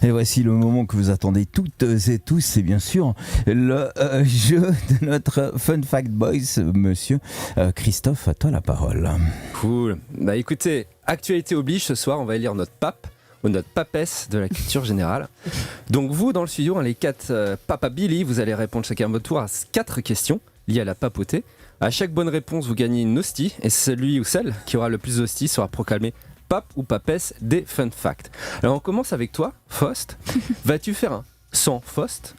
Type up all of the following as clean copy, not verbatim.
Et voici le moment que vous attendez toutes et tous, c'est bien sûr le jeu de notre Fun Fact Boys, monsieur Christophe, à toi la parole. Cool. Bah écoutez, actualité oblige, ce soir on va élire notre pape ou notre papesse de la culture générale. Donc vous dans le studio, les 4 Papa Billy, vous allez répondre chacun à votre tour à 4 questions liées à la papauté. À chaque bonne réponse, vous gagnez une hostie et celui ou celle qui aura le plus d'hosties sera proclamé pape ou papesse des Fun Facts. Alors on commence avec toi, Faust. Vas-tu faire un sans Faust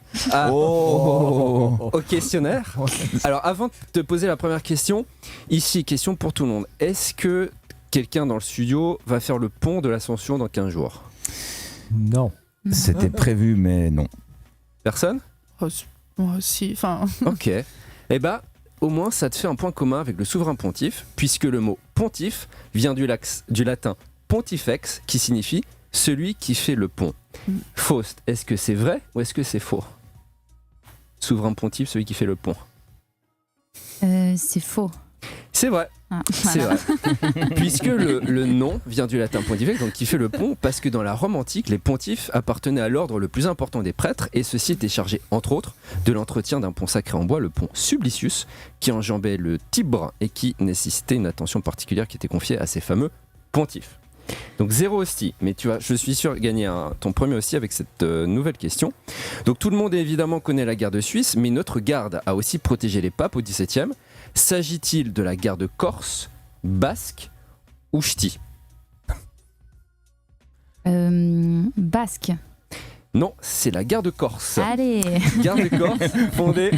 au questionnaire? Alors avant de te poser la première question, ici question pour tout le monde. Est-ce que quelqu'un dans le studio va faire le pont de l'Ascension dans 15 jours? Non. C'était prévu mais non. Personne? Moi aussi, enfin... Ok. Eh ben, au moins ça te fait un point commun avec le souverain pontife, puisque le mot pontife vient du latin pontifex, qui signifie celui qui fait le pont. Faust, est-ce que c'est vrai ou est-ce que c'est faux? Souverain pontife, celui qui fait le pont. C'est faux. C'est vrai. Ah, C'est voilà. vrai. Puisque le nom vient du latin pontifex, donc qui fait le pont, parce que dans la Rome antique, les pontifes appartenaient à l'ordre le plus important des prêtres, et ceux-ci étaient chargés, entre autres, de l'entretien d'un pont sacré en bois, le pont Sublicius, qui enjambait le Tibre et qui nécessitait une attention particulière qui était confiée à ces fameux pontifes. Donc 0 hostie, mais tu vas, je suis sûr, gagner ton premier hostie avec cette nouvelle question. Donc tout le monde évidemment connaît la garde suisse, mais notre garde a aussi protégé les papes au XVIIe. S'agit-il de la garde corse, basque ou ch'ti? Basque. Non, c'est la garde corse. Allez. Garde corse, fondée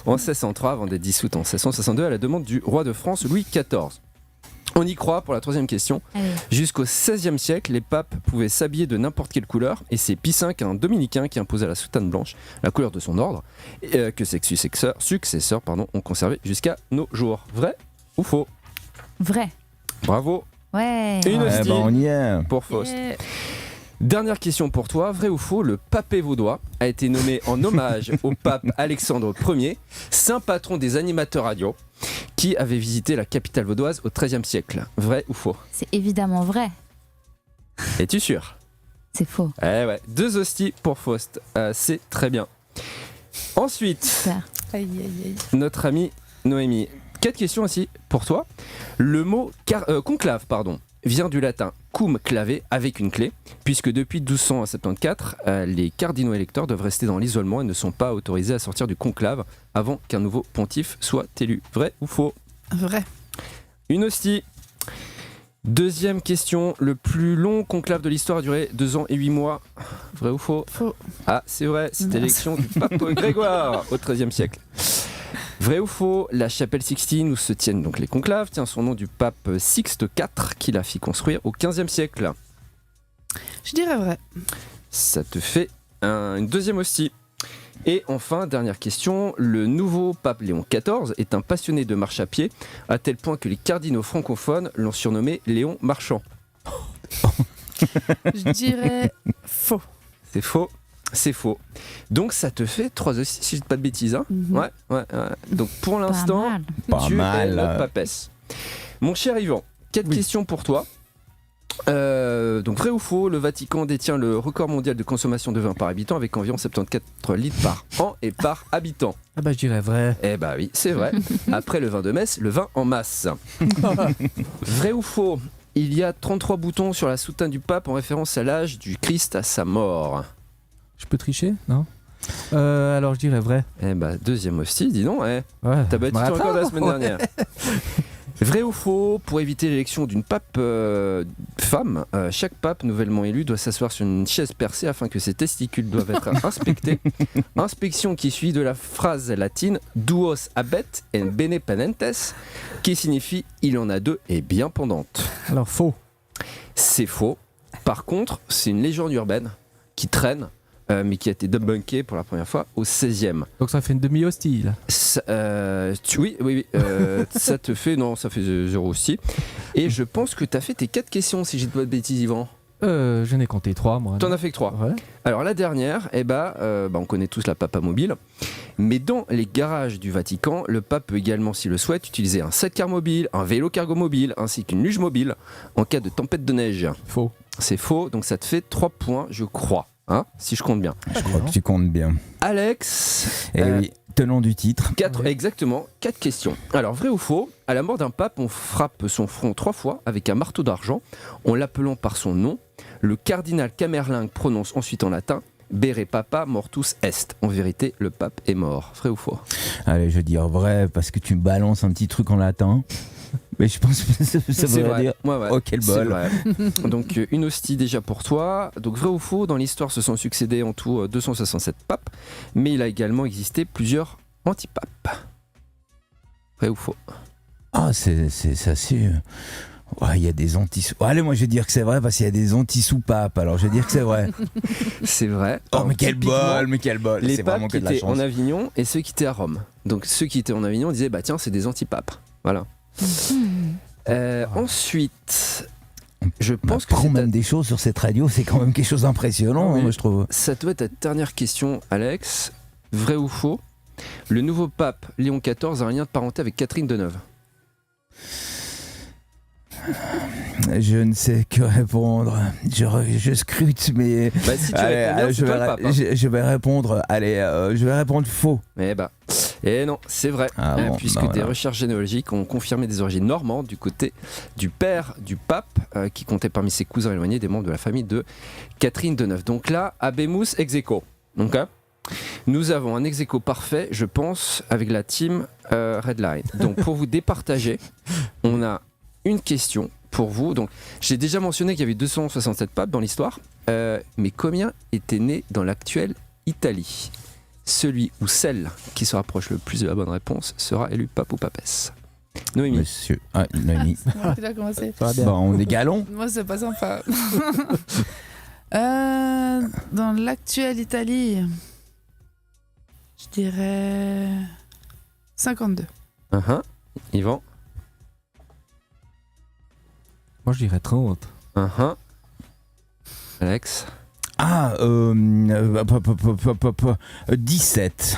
en 1603 avant d'être dissoute en 1662 à la demande du roi de France Louis XIV. On y croit pour la troisième question. Allez. Jusqu'au XVIe siècle, les papes pouvaient s'habiller de n'importe quelle couleur, et c'est Pie V, un dominicain, qui imposa la soutane blanche, la couleur de son ordre, et que ses successeurs ont conservé jusqu'à nos jours. Vrai ou faux? Vrai. Bravo. Ouais. Une hostie On y est. pour Faust. Yeah. Dernière question pour toi, vrai ou faux, le papé vaudois a été nommé en hommage au pape Alexandre Ier, saint patron des animateurs radio, qui avait visité la capitale vaudoise au XIIIe siècle. Vrai ou faux? C'est évidemment vrai. Es-tu sûr? C'est faux. Eh ouais, 2 hosties pour Faust, c'est très bien. Ensuite, Super. Aïe, aïe, aïe. notre amie Noémie, 4 questions aussi pour toi. Le mot conclave, vient du latin cum clave, avec une clé, puisque depuis 1274, les cardinaux électeurs doivent rester dans l'isolement et ne sont pas autorisés à sortir du conclave avant qu'un nouveau pontife soit élu. Vrai ou faux? Vrai. Une hostie. Deuxième question, le plus long conclave de l'histoire a duré 2 ans et 8 mois. Vrai ou faux? Faux. Ah, c'est vrai, c'est Mince. l'élection du pape Grégoire au XIIIe siècle. Vrai ou faux, la chapelle Sixtine où se tiennent donc les conclaves tient son nom du pape Sixte IV qui la fit construire au XVe siècle. Je dirais vrai. Ça te fait une deuxième hostie. Et enfin, dernière question, le nouveau pape Léon XIV est un passionné de marche à pied, à tel point que les cardinaux francophones l'ont surnommé Léon Marchand. Je dirais faux. C'est faux. C'est faux. Donc ça te fait 3 hosties, si je dis pas de bêtises. Hein. Mhm. Ouais. Donc pour l'instant, Pas mal. Pas tu es mal. notre papesse. Mon cher Yvan, 4 questions pour toi. Donc vrai ou faux, le Vatican détient le record mondial de consommation de vin par habitant avec environ 74 litres par an et par habitant. Ah bah je dirais vrai. Eh bah oui, c'est vrai. Après le vin de messe, le vin en masse. Vrai ou faux, il y a 33 boutons sur la soutane du pape en référence à l'âge du Christ à sa mort. Je peux tricher? Non. Alors je dirais vrai. Eh bah deuxième hostie, dis donc, Ouais. t'as battu Bah, ton record de la attends. semaine dernière. Vrai ou faux, pour éviter l'élection d'une pape femme, chaque pape nouvellement élu doit s'asseoir sur une chaise percée afin que ses testicules doivent être inspectés. Inspection qui suit de la phrase latine duos habet en bene penentes, qui signifie il en a 2 et bien pendantes. Alors faux. C'est faux. Par contre, c'est une légende urbaine qui traîne, mais qui a été debunkée pour la première fois au 16e. Donc ça fait une demi-hostie là. Oui. Ça te fait... Non, ça fait 0 aussi. Et je pense que tu as fait tes 4 questions, si j'ai pas de bêtises, Yvan. Je n'ai compté 3 moi. T'en as fait que 3. Ouais. Alors la dernière, on connaît tous la Papa Mobile. Mais dans les garages du Vatican, le pape peut également, s'il le souhaite, utiliser un 7-car mobile, un vélo cargo mobile, ainsi qu'une luge mobile en cas de tempête de neige. Faux. C'est faux, donc ça te fait 3 points, je crois. hein, si je compte bien. Je crois que tu comptes bien. Alex, Et oui, tenant du titre. exactement, 4 questions. Alors, vrai ou faux, à la mort d'un pape, on frappe son front 3 fois avec un marteau d'argent, en l'appelant par son nom. Le cardinal Camerlingue prononce ensuite en latin Bere papa mortus est. En vérité, le pape est mort. Vrai ou faux? Allez, je vais dire vrai parce que tu me balances un petit truc en latin. Mais je pense que ça C'est veut vrai. dire. Ouais, ouais. Oh, quel C'est bol. vrai. Donc une hostie déjà pour toi. Donc vrai ou faux, dans l'histoire se sont succédés en tout 267 papes, mais il a également existé plusieurs antipapes. Vrai ou faux? Ah, c'est assez. Ouais, il y a des allez, moi je vais dire que c'est vrai parce qu'il y a des anti-soupapes. Alors je vais dire que c'est vrai. C'est vrai. Oh, Alors, mais quel typiquement, bol, mais quel bol. Les C'est vraiment papes que qui de la étaient chance. en Avignon et ceux qui étaient à Rome. Donc ceux qui étaient en Avignon disaient bah tiens c'est des antipapes. Voilà. Ensuite, je pense que prend c'est même des choses sur cette radio, c'est quand même quelque chose d'impressionnant, Ah oui. moi je trouve. ça doit être ta dernière question, Alex. Vrai ou faux? Le nouveau pape Léon XIV a un lien de parenté avec Catherine Deneuve. Je ne sais que répondre. Je scrute, mais. Bah si tu Allez, réponds bien, je, c'est toi le vais, pape. Hein. je vais répondre. Allez, je vais répondre faux. Et non, c'est vrai. Ah bon, puisque bah des voilà. recherches généalogiques ont confirmé des origines normandes du côté du père du pape, qui comptait parmi ses cousins éloignés des membres de la famille de Catherine Deneuve. Donc là, Abemus ex aequo. Donc là, nous avons un ex aequo parfait, je pense, avec la team Redline. Donc pour vous départager, on a une question pour vous. Donc j'ai déjà mentionné qu'il y avait 267 papes dans l'histoire, mais combien étaient nés dans l'actuelle Italie? Celui ou celle qui se rapproche le plus de la bonne réponse sera élu pape ou papesse. Noémie. Monsieur. Ah, Noémie. C'est moi qui dois commencer. Ça va bien. Bon, on est galons. Moi, c'est pas sympa. Dans l'actuelle Italie, je dirais 52. Yvan. Moi, je dirais 30. Alex. Ah, 17.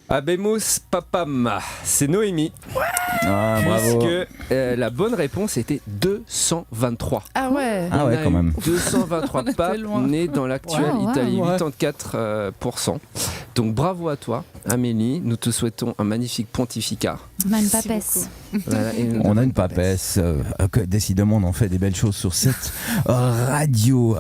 Abemus papam. C'est Noémie. Ah, bravo. Puisque la bonne réponse était 223. Ah ouais. Ah ouais, On a quand eu même. 223 On était papes loin. nés dans l'actuelle Wow, Italie, ouais. 84%. Donc bravo à toi, Amélie. Nous te souhaitons un magnifique pontificat. On a une Merci papesse. Voilà, et On a une papesse. Que décidément, on en fait des belles choses sur cette radio.